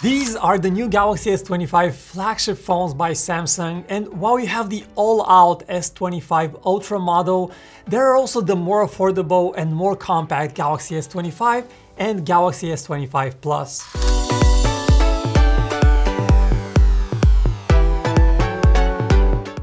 These are the new Galaxy S25 flagship phones by Samsung, and while you have the all-out S25 Ultra model, there are also the more affordable and more compact Galaxy S25 and Galaxy S25 Plus.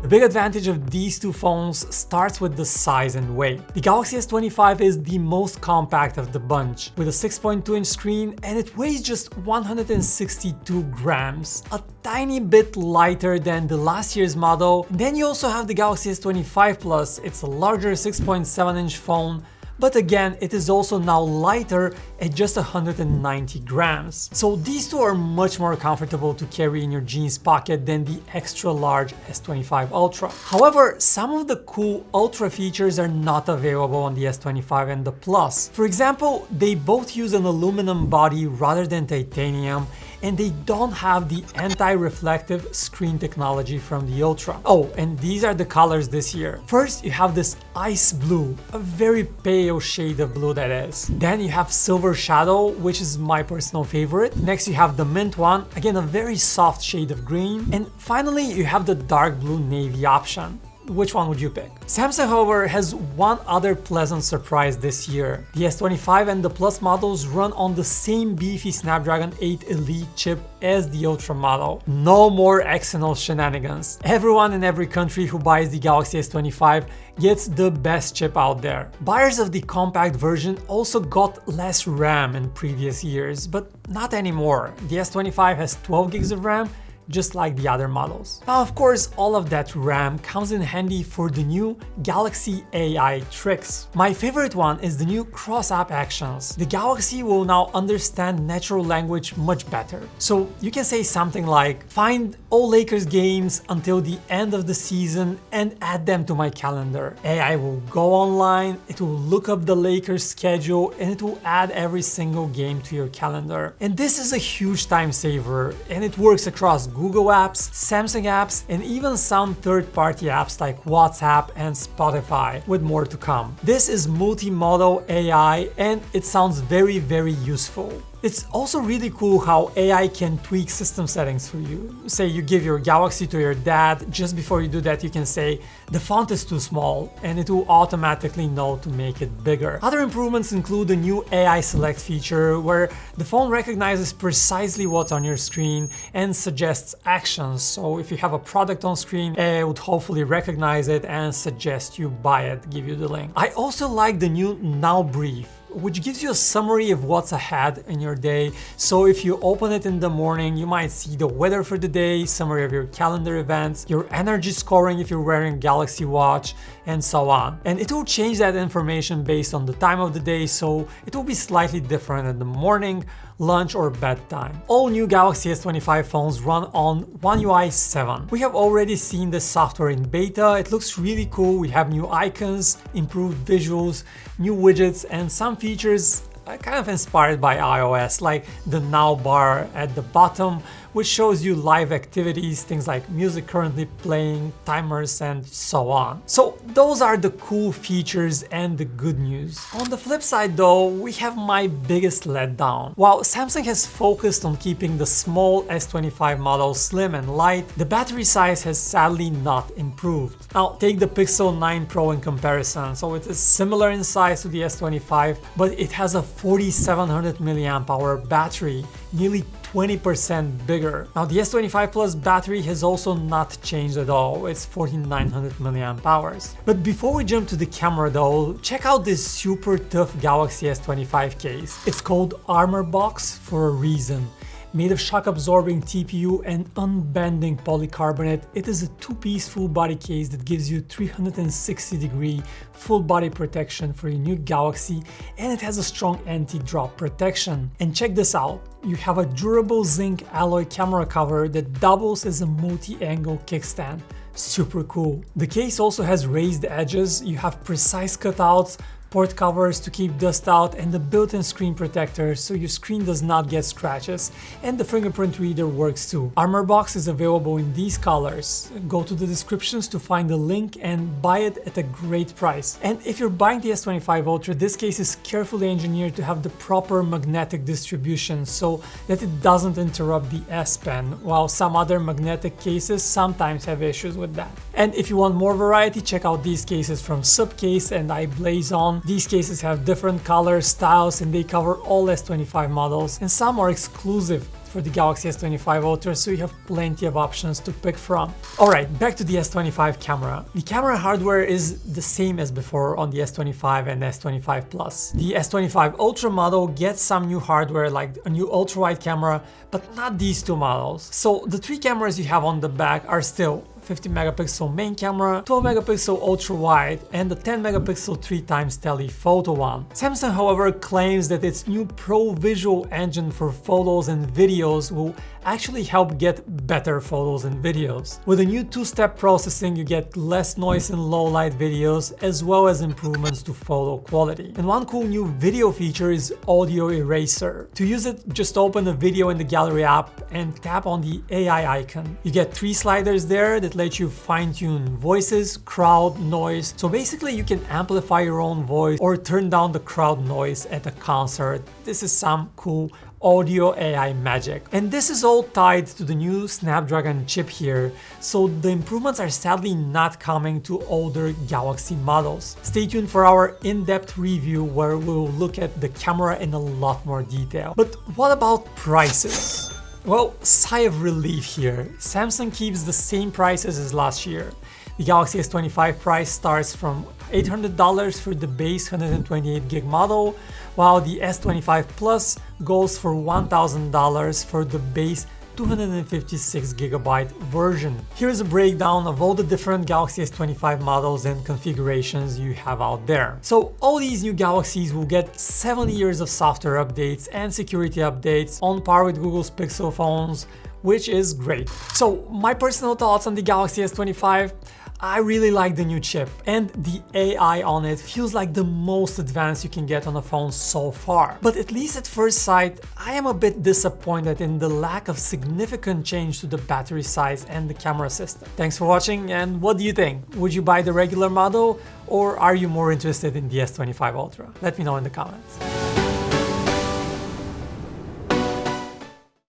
The big advantage of these two phones starts with the size and weight. The Galaxy S25 is the most compact of the bunch, with a 6.2-inch screen, and it weighs just 162 grams, a tiny bit lighter than the last year's model. And then you also have the Galaxy S25 Plus. It's a larger 6.7-inch phone, but again, it is also now lighter at just 190 grams. So these two are much more comfortable to carry in your jeans pocket than the extra large S25 Ultra. However, some of the cool Ultra features are not available on the S25 and the Plus. For example, they both use an aluminum body rather than titanium, and they don't have the anti-reflective screen technology from the Ultra. Oh, and these are the colors this year. First, you have this ice blue, a very pale shade of blue that is. Then you have silver shadow, which is my personal favorite. Next, you have the mint one, again a very soft shade of green. And finally, you have the dark blue navy option. Which one would you pick? Samsung, however, has one other pleasant surprise this year. The S25 and the Plus models run on the same beefy Snapdragon 8 Elite chip as the Ultra model. No more Exynos shenanigans. Everyone in every country who buys the Galaxy S25 gets the best chip out there. Buyers of the compact version also got less RAM in previous years, but not anymore. The S25 has 12 gigs of RAM, just like the other models. Now, of course, all of that RAM comes in handy for the new Galaxy AI tricks. My favorite one is the new cross-app actions. The Galaxy will now understand natural language much better. So you can say something like, find all Lakers games until the end of the season and add them to my calendar. AI will go online, it will look up the Lakers schedule, and it will add every single game to your calendar. And this is a huge time saver, and it works across Google apps, Samsung apps, and even some third-party apps like WhatsApp and Spotify, with more to come. This is multimodal AI, and it sounds very, very useful. It's also really cool how AI can tweak system settings for you. Say you give your Galaxy to your dad, just before you do that you can say, the font is too small, and it will automatically know to make it bigger. Other improvements include the new AI Select feature, where the phone recognizes precisely what's on your screen and suggests actions. So if you have a product on screen, it would hopefully recognize it and suggest you buy it, give you the link. I also like the new Now Brief, which gives you a summary of what's ahead in your day. So if you open it in the morning, you might see the weather for the day, summary of your calendar events, your energy scoring if you're wearing a Galaxy Watch, and so on. And it will change that information based on the time of the day, so it will be slightly different in the morning, lunch, or bedtime. All new Galaxy S25 phones run on One UI 7. We have already seen this software in beta. It looks really cool. We have new icons, improved visuals, new widgets, and some features kind of inspired by iOS, like the Now bar at the bottom, which shows you live activities, things like music currently playing, timers, and so on. So those are the cool features and the good news. On the flip side though, we have my biggest letdown. While Samsung has focused on keeping the small S25 model slim and light, the battery size has sadly not improved. Now take the Pixel 9 Pro in comparison. So it is similar in size to the S25, but it has a 4700 mAh battery, nearly 20% bigger. Now the S25 Plus battery has also not changed at all, it's 4900 mAh. But before we jump to the camera though, check out this super tough Galaxy S25 case. It's called Armor Box for a reason. Made of shock-absorbing TPU and unbending polycarbonate, it is a two-piece full-body case that gives you 360-degree full-body protection for your new Galaxy, and it has a strong anti-drop protection. And check this out, you have a durable zinc alloy camera cover that doubles as a multi-angle kickstand. Super cool. The case also has raised edges, you have precise cutouts, port covers to keep dust out, and the built-in screen protector so your screen does not get scratches, and the fingerprint reader works too. Armor box is available in these colors. Go to the descriptions to find the link and buy it at a great price. And if you're buying the S25 Ultra, this case is carefully engineered to have the proper magnetic distribution so that it doesn't interrupt the S Pen, while some other magnetic cases sometimes have issues with that. And if you want more variety, check out these cases from Subcase and iBlazeOn. These cases have different colors, styles, and they cover all S25 models, and some are exclusive for the Galaxy S25 Ultra, so you have plenty of options to pick from. Alright, back to the S25 camera. The camera hardware is the same as before on the S25 and S25 Plus. The S25 Ultra model gets some new hardware like a new ultra-wide camera, but not these two models. So the three cameras you have on the back are still 50 megapixel main camera, 12 megapixel ultra wide, and the 10 megapixel 3x telephoto one. Samsung, however, claims that its new Pro Visual engine for photos and videos will actually help get better photos and videos. With a new two-step processing, you get less noise in low-light videos, as well as improvements to photo quality. And one cool new video feature is Audio Eraser. To use it, just open a video in the Gallery app and tap on the AI icon. You get 3 sliders there that let you fine-tune voices, crowd, noise. So basically you can amplify your own voice or turn down the crowd noise at a concert. This is some cool audio AI magic. And this is all tied to the new Snapdragon chip here, so the improvements are sadly not coming to older Galaxy models. Stay tuned for our in-depth review where we'll look at the camera in a lot more detail. But what about prices? Well, sigh of relief here. Samsung keeps the same prices as last year. The Galaxy S25 price starts from $800 for the base 128GB model, while the S25 Plus goes for $1,000 for the base 256GB version. Here's a breakdown of all the different Galaxy S25 models and configurations you have out there. So all these new Galaxies will get 7 years of software updates and security updates on par with Google's Pixel phones, which is great. So my personal thoughts on the Galaxy S25: I really like the new chip, and the AI on it feels like the most advanced you can get on a phone so far. But at least at first sight, I am a bit disappointed in the lack of significant change to the battery size and the camera system. Thanks for watching, and what do you think? Would you buy the regular model, or are you more interested in the S25 Ultra? Let me know in the comments.